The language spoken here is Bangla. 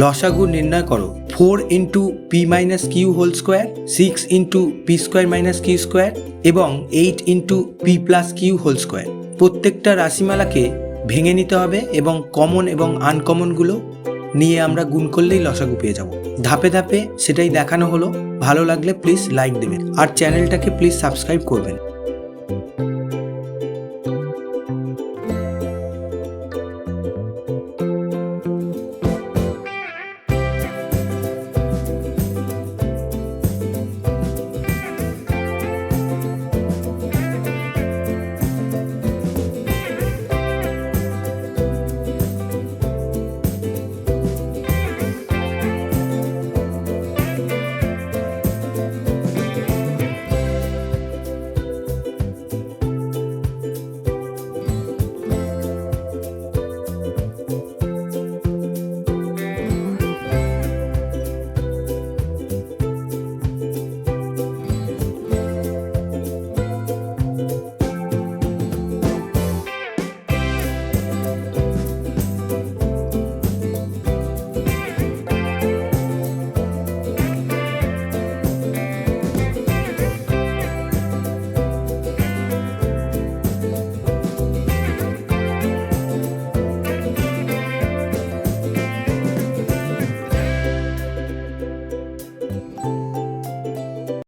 লসাগু নির্ণয় করো 4 into P minus Q whole square, 6 into P square minus Q square এবং 8 into P plus Q whole square. প্রত্যেকটা রাশিমালাকে ভেঙে নিতে হবে এবং কমন এবং আনকমনগুলো নিয়ে আমরা গুণ করলেই লসাগু পেয়ে যাব। ধাপে ধাপে সেটাই দেখানো হলো। ভালো লাগলে প্লিজ লাইক দেবেন আর চ্যানেলটাকে প্লিজ সাবস্ক্রাইব করবেন।